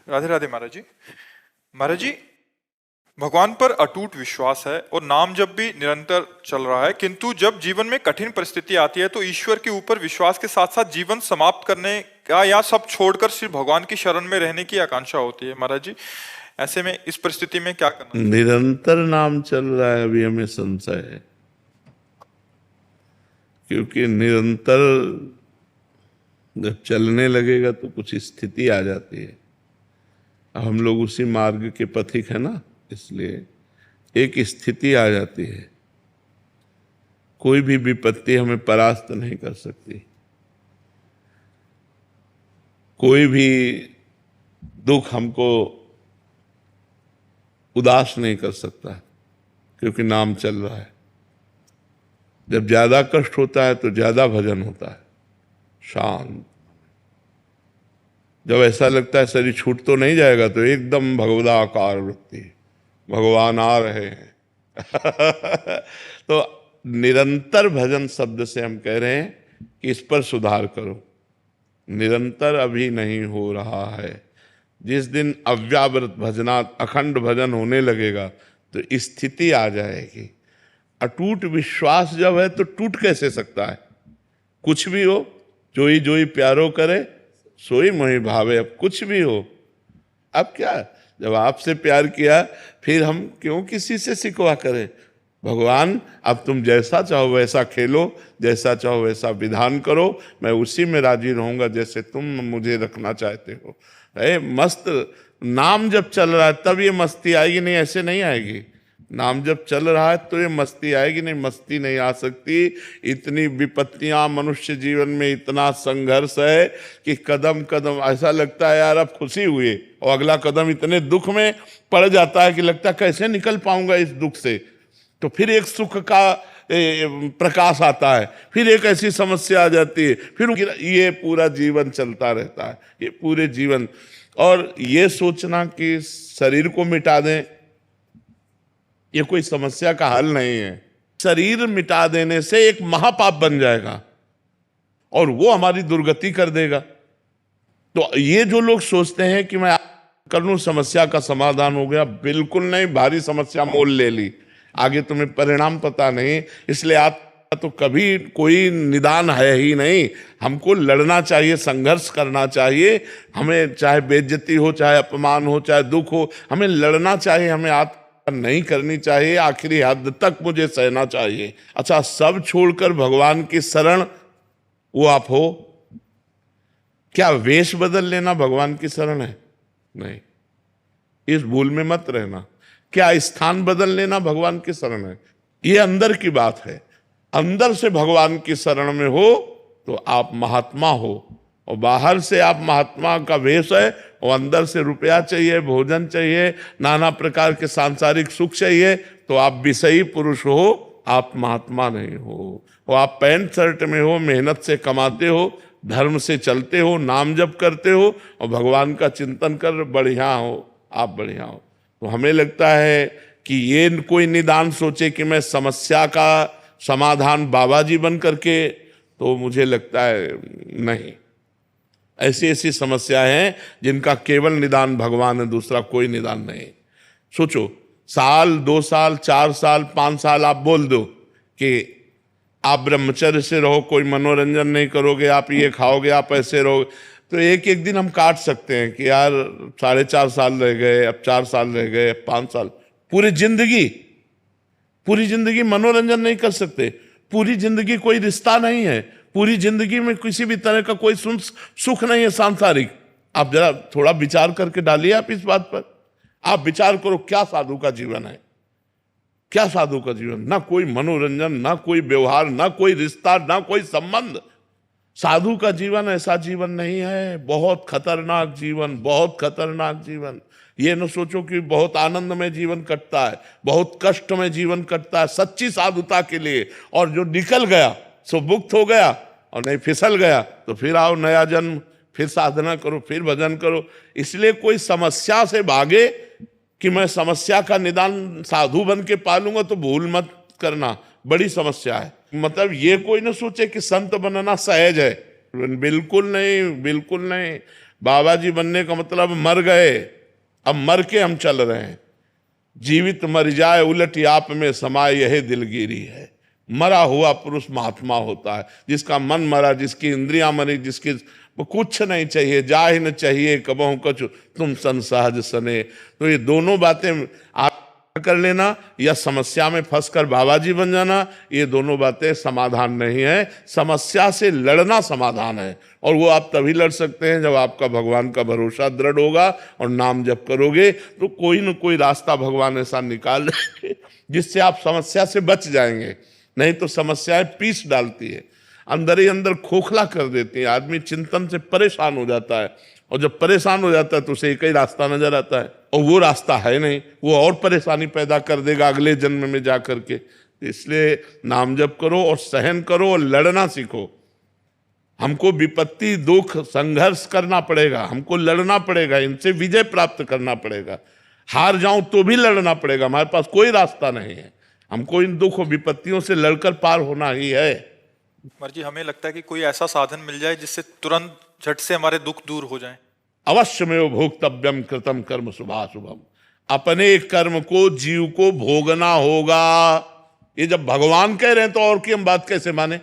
राधे राधे महाराज जी। महाराज जी, भगवान पर अटूट विश्वास है और नाम जप भी निरंतर चल रहा है, किंतु जब जीवन में कठिन परिस्थिति आती है तो ईश्वर के ऊपर विश्वास के साथ साथ जीवन समाप्त करने का या सब छोड़कर सिर्फ भगवान की शरण में रहने की आकांक्षा होती है। महाराज जी, ऐसे में इस परिस्थिति में क्या करना चाहिए? निरंतर नाम चल रहा है, अभी हमें संशय है, क्योंकि निरंतर जब चलने लगेगा तो कुछ स्थिति आ जाती है। हम लोग उसी मार्ग के पथिक है ना, इसलिए एक स्थिति आ जाती है। कोई भी विपत्ति हमें परास्त नहीं कर सकती, कोई भी दुख हमको उदास नहीं कर सकता, क्योंकि नाम चल रहा है। जब ज्यादा कष्ट होता है तो ज्यादा भजन होता है, शांत। जब ऐसा लगता है शरीर छूट तो नहीं जाएगा तो एकदम भगवदाकार वृत्ति, भगवान आ रहे हैं। तो निरंतर भजन शब्द से हम कह रहे हैं कि इस पर सुधार करो। निरंतर अभी नहीं हो रहा है। जिस दिन अव्यावृत भजनात् अखंड भजन होने लगेगा तो स्थिति आ जाएगी। अटूट विश्वास जब है तो टूट कैसे सकता है? कुछ भी हो, जोई जोई प्यारो करे सोई मोहि भावे। अब कुछ भी हो, अब क्या, जब आपसे प्यार किया फिर हम क्यों किसी से सिकवा करें? भगवान, अब तुम जैसा चाहो वैसा खेलो, जैसा चाहो वैसा विधान करो, मैं उसी में राजी रहूंगा जैसे तुम मुझे रखना चाहते हो। मस्त नाम जब चल रहा है तब ये मस्ती आएगी, नहीं ऐसे नहीं आएगी। नाम जब चल रहा है तो ये मस्ती आएगी, नहीं मस्ती नहीं आ सकती। इतनी विपत्तियां मनुष्य जीवन में, इतना संघर्ष है कि कदम कदम ऐसा लगता है यार अब खुशी हुई, और अगला कदम इतने दुख में पड़ जाता है कि लगता है कैसे निकल पाऊंगा इस दुख से। तो फिर एक सुख का प्रकाश आता है, फिर एक ऐसी समस्या आ जाती है, फिर ये पूरा जीवन चलता रहता है, ये पूरे जीवन। और ये सोचना कि शरीर को मिटा दें, ये कोई समस्या का हल नहीं है। शरीर मिटा देने से एक महापाप बन जाएगा और वो हमारी दुर्गति कर देगा। तो ये जो लोग सोचते हैं कि मैं कर लूं समस्या का समाधान हो गया, बिल्कुल नहीं। भारी समस्या मोल ले ली, आगे तुम्हें परिणाम पता नहीं, इसलिए आप तो कभी कोई निदान है ही नहीं। हमको लड़ना चाहिए, संघर्ष करना चाहिए। हमें चाहे बेइज्जती हो, चाहे अपमान हो, चाहे दुख हो, हमें लड़ना चाहिए, हमें आत्म नहीं करनी चाहिए। आखिरी हद तक मुझे सहना चाहिए। अच्छा, सब छोड़कर भगवान की शरण वो आप हो। क्या वेश बदल लेना भगवान की शरण है? नहीं, इस भूल में मत रहना। क्या स्थान बदल लेना भगवान की शरण है? ये अंदर की बात है। अंदर से भगवान की शरण में हो तो आप महात्मा हो, और बाहर से आप महात्मा का वेश है, और अंदर से रुपया चाहिए, भोजन चाहिए, नाना प्रकार के सांसारिक सुख चाहिए, तो आप विषयी पुरुष हो, आप महात्मा नहीं हो। और आप पैंट शर्ट में हो, मेहनत से कमाते हो, धर्म से चलते हो, नाम जप करते हो और भगवान का चिंतन कर बढ़िया हो, आप बढ़िया हो। तो हमें लगता है कि ये कोई निदान सोचे कि मैं समस्या का समाधान बाबा जी बन करके, तो मुझे लगता है नहीं। ऐसी ऐसी समस्या है जिनका केवल निदान भगवान है, दूसरा कोई निदान नहीं। सोचो, साल 2 साल 4 साल 5 साल आप बोल दो कि आप ब्रह्मचर्य से रहो, कोई मनोरंजन नहीं करोगे, आप ये खाओगे, आप ऐसे रहोगे, तो एक एक दिन हम काट सकते हैं कि यार 4.5 साल रह गए, अब 4 साल रह गए, अब 5 साल। पूरी जिंदगी मनोरंजन नहीं कर सकते। पूरी जिंदगी कोई रिश्ता नहीं है। पूरी जिंदगी में किसी भी तरह का कोई सुख नहीं है सांसारिक। आप जरा थोड़ा विचार करके डालिए आप इस बात पर। आप विचार करो, क्या साधु का जीवन है? क्या साधु का जीवन? ना कोई मनोरंजन, ना कोई व्यवहार, ना कोई रिश्ता, ना कोई संबंध। साधु का जीवन ऐसा जीवन नहीं है। बहुत खतरनाक जीवन, बहुत खतरनाक जीवन। ये न सोचो कि बहुत आनंद में जीवन कटता है, बहुत कष्ट में जीवन कटता है सच्ची साधुता के लिए। और जो निकल गया सो मुक्त हो गया, और नहीं फिसल गया तो फिर आओ नया जन्म, फिर साधना करो, फिर भजन करो। इसलिए कोई समस्या से भागे कि मैं समस्या का निदान साधु बन के पालूंगा, तो भूल मत करना, बड़ी समस्या है। मतलब ये कोई ना सोचे कि संत बनना सहज है, बिल्कुल नहीं, बिल्कुल नहीं। बाबा जी बनने का मतलब मर गए, अब मर के हम चल रहे हैं। जीवित मर जाए उलट आप में समाए यही दिलगिरी है। मरा हुआ पुरुष महात्मा होता है, जिसका मन मरा, जिसकी इंद्रियां मरी, जिसकी वो कुछ नहीं चाहिए, जा ही न चाहिए कबहू कछु तुम सन सहज सने। तो ये दोनों बातें आप कर लेना या समस्या में फंसकर बाबा जी बन जाना, ये दोनों बातें समाधान नहीं है। समस्या से लड़ना समाधान है, और वो आप तभी लड़ सकते हैं जब आपका भगवान का भरोसा दृढ़ होगा और नाम जप करोगे तो कोई न कोई रास्ता भगवान ऐसा निकाल देंगे जिससे आप समस्या से बच जाएंगे। नहीं तो समस्याएं पीस डालती है, अंदर ही अंदर खोखला कर देती है, आदमी चिंतन से परेशान हो जाता है, और जब परेशान हो जाता है तो उसे एक ही रास्ता नजर आता है, और वो रास्ता है नहीं, वो और परेशानी पैदा कर देगा अगले जन्म में जा करके। इसलिए नाम जप करो और सहन करो और लड़ना सीखो। हमको विपत्ति दुख संघर्ष करना पड़ेगा, हमको लड़ना पड़ेगा, इनसे विजय प्राप्त करना पड़ेगा। हार जाऊं तो भी लड़ना पड़ेगा, हमारे पास कोई रास्ता नहीं है, हमको इन दुख और विपत्तियों से लड़कर पार होना ही है। कुमार जी, हमें लगता है कि कोई ऐसा साधन मिल जाए जिससे तुरंत झट से हमारे दुख दूर हो जाएं। अवश्य में भोक्तव्यम कृतम कर्म शुभाशुभम, अपने कर्म को जीव को भोगना होगा। ये जब भगवान कह रहे हैं तो और की हम बात कैसे माने।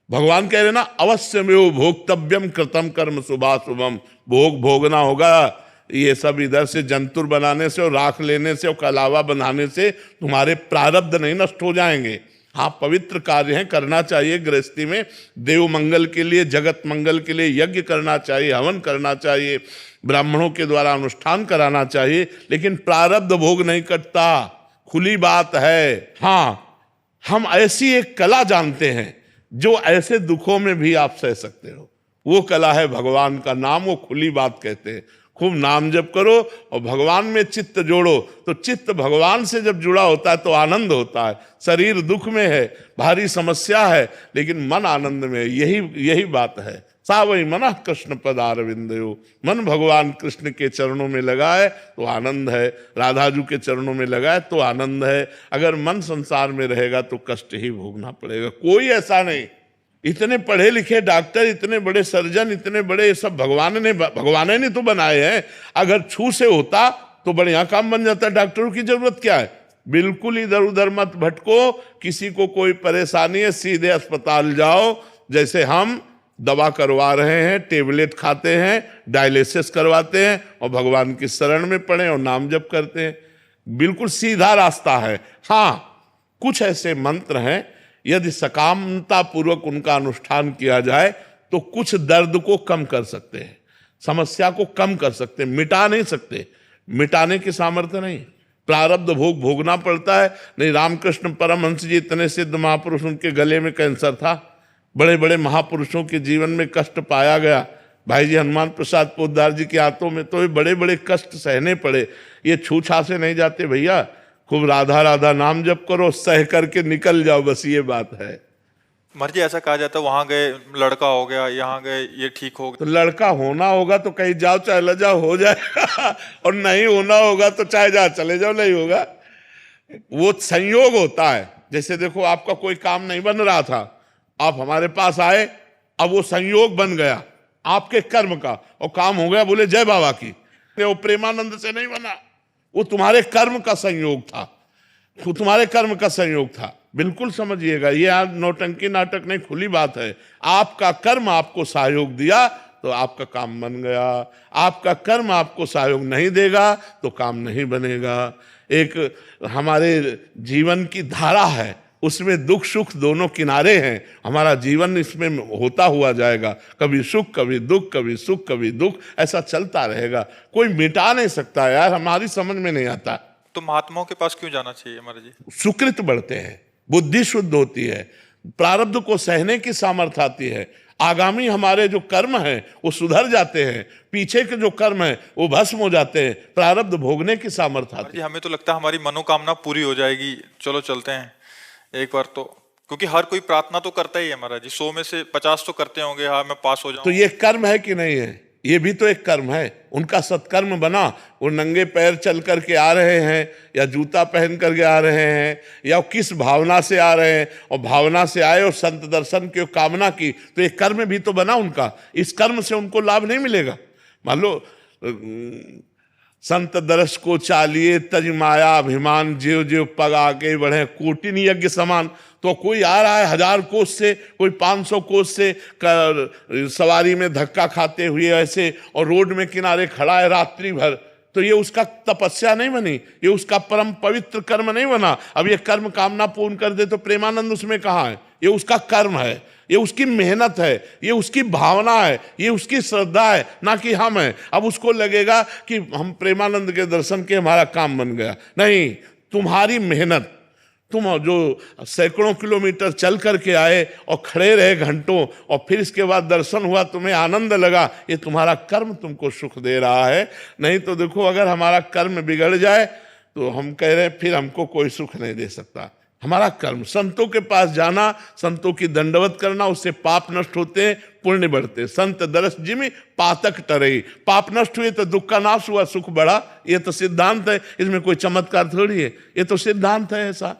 भगवान कह रहे हैं ना, अवश्य में भोक्तव्यम कृतम कर्म शुभाशुभम, भोग भोगना होगा। ये सब इधर से जंतुर बनाने से और राख लेने से और कलावा बनाने से तुम्हारे प्रारब्ध नहीं नष्ट हो जाएंगे। हाँ, पवित्र कार्य हैं, करना चाहिए गृहस्थी में, देव मंगल के लिए, जगत मंगल के लिए यज्ञ करना चाहिए, हवन करना चाहिए, ब्राह्मणों के द्वारा अनुष्ठान कराना चाहिए, लेकिन प्रारब्ध भोग नहीं कटता, खुली बात है। हाँ, हम ऐसी एक कला जानते हैं जो ऐसे दुखों में भी आप सह सकते हो, वो कला है भगवान का नाम, वो खुली बात कहते हैं। खूब नाम जप करो और भगवान में चित्त जोड़ो, तो चित्त भगवान से जब जुड़ा होता है तो आनंद होता है। शरीर दुख में है, भारी समस्या है, लेकिन मन आनंद में है। यही बात है। सा वही मन कृष्ण पदारविंदयो, मन भगवान कृष्ण के चरणों में लगा है तो आनंद है, राधा जी के चरणों में लगा है तो आनंद है। अगर मन संसार में रहेगा तो कष्ट ही भोगना पड़ेगा। कोई ऐसा नहीं, इतने पढ़े लिखे डॉक्टर, इतने बड़े सर्जन, इतने बड़े, सब भगवान ने तो बनाए हैं। अगर छू से होता तो बढ़िया काम बन जाता। डॉक्टरों की जरूरत क्या है। बिल्कुल इधर उधर मत भटको, किसी को कोई परेशानी है सीधे अस्पताल जाओ। जैसे हम दवा करवा रहे हैं, टेबलेट खाते हैं, डायलिसिस करवाते हैं और भगवान की शरण में पड़े और नाम जप करते हैं, बिल्कुल सीधा रास्ता है। हाँ, कुछ ऐसे मंत्र हैं, यदि सकामता पूर्वक उनका अनुष्ठान किया जाए तो कुछ दर्द को कम कर सकते हैं, समस्या को कम कर सकते हैं, मिटा नहीं सकते, मिटाने की सामर्थ्य नहीं। प्रारब्ध भोग भोगना पड़ता है। नहीं, रामकृष्ण परमहंस जी इतने सिद्ध महापुरुष, उनके गले में कैंसर था। बड़े बड़े महापुरुषों के जीवन में कष्ट पाया गया। भाई जी हनुमान प्रसाद पोद्दार जी के हाथों में तो ये बड़े बड़े कष्ट सहने पड़े। ये छूछा से नहीं जाते भैया। खूब राधा राधा नाम जप करो, सह करके निकल जाओ, बस ये बात है। कुमार जी, ऐसा कहा जाता है वहां गए लड़का हो गया, यहाँ गए ये ठीक हो गया। तो लड़का होना होगा तो कहीं जाओ चाहे ल जाओ, हो जाएगा। और नहीं होना होगा तो चाहे जा चले जाओ, नहीं होगा। वो संयोग होता है। जैसे देखो, आपका कोई काम नहीं बन रहा था, आप हमारे पास आए, अब वो संयोग बन गया आपके कर्म का और काम हो गया। बोले जय बाबा की। वो प्रेमानंद से नहीं बना, वो तुम्हारे कर्म का संयोग था, वो तुम्हारे कर्म का संयोग था। बिल्कुल समझिएगा, ये आज नौटंकी नाटक नहीं, खुली बात है। आपका कर्म आपको सहयोग दिया तो आपका काम बन गया। आपका कर्म आपको सहयोग नहीं देगा तो काम नहीं बनेगा। एक हमारे जीवन की धारा है, उसमें दुख सुख दोनों किनारे हैं। हमारा जीवन इसमें होता हुआ जाएगा, कभी सुख कभी दुख, कभी सुख कभी दुख, ऐसा चलता रहेगा। कोई मिटा नहीं सकता यार, हमारी समझ में नहीं आता। तो महात्माओं के पास क्यों जाना चाहिए महाराज जी? सुकृत बढ़ते हैं, बुद्धि शुद्ध होती है, प्रारब्ध को सहने की सामर्थ्य आती है, आगामी हमारे जो कर्म हैं वो सुधर जाते हैं, पीछे के जो कर्म हैं वो भस्म हो जाते हैं, प्रारब्ध भोगने की सामर्थ्य आती है। हमें तो लगता है हमारी मनोकामना पूरी हो जाएगी, चलो चलते हैं एक बार तो। क्योंकि हर कोई प्रार्थना तो करता ही है महाराज जी, 100 में से 50 तो करते होंगे हाँ मैं पास हो जाऊं। तो ये कर्म है कि नहीं है? ये भी तो एक कर्म है। उनका सत्कर्म बना, वो नंगे पैर चल करके आ रहे हैं या जूता पहन करके आ रहे हैं या किस भावना से आ रहे हैं, और भावना से आए और संत दर्शन की कामना की, तो एक कर्म भी तो बना उनका। इस कर्म से उनको लाभ नहीं मिलेगा। मान लो संत दरस को चालिए तज माया अभिमान, जीव जीव पग आगे बढ़े कोटिन यज्ञ समान। तो कोई आ रहा है 1000 कोस से, कोई 500 कोस से सवारी में धक्का खाते हुए ऐसे, और रोड में किनारे खड़ा है रात्रि भर, तो ये उसका तपस्या नहीं बनी, ये उसका परम पवित्र कर्म नहीं बना। अब ये कर्म कामना पूर्ण कर दे तो प्रेमानंद उसमें कहाँ है? ये उसका कर्म है, ये उसकी मेहनत है, ये उसकी भावना है, ये उसकी श्रद्धा है, ना कि हम हैं। अब उसको लगेगा कि हम प्रेमानंद के दर्शन के हमारा काम बन गया। नहीं, तुम्हारी मेहनत, तुम जो सैकड़ों किलोमीटर चल करके आए और खड़े रहे घंटों, और फिर इसके बाद दर्शन हुआ, तुम्हें आनंद लगा, ये तुम्हारा कर्म तुमको सुख दे रहा है। नहीं तो देखो, अगर हमारा कर्म बिगड़ जाए तो हम कह रहे हैं फिर हमको कोई सुख नहीं दे सकता। हमारा कर्म, संतों के पास जाना, संतों की दंडवत करना, उससे पाप नष्ट होते हैं, पुण्य बढ़ते। संत दरस जिमि पातक टरई, पाप नष्ट हुए तो दुख का नाश हुआ, सुख बढ़ा। ये तो सिद्धांत है, इसमें कोई चमत्कार थोड़ी है, ये तो सिद्धांत है ऐसा।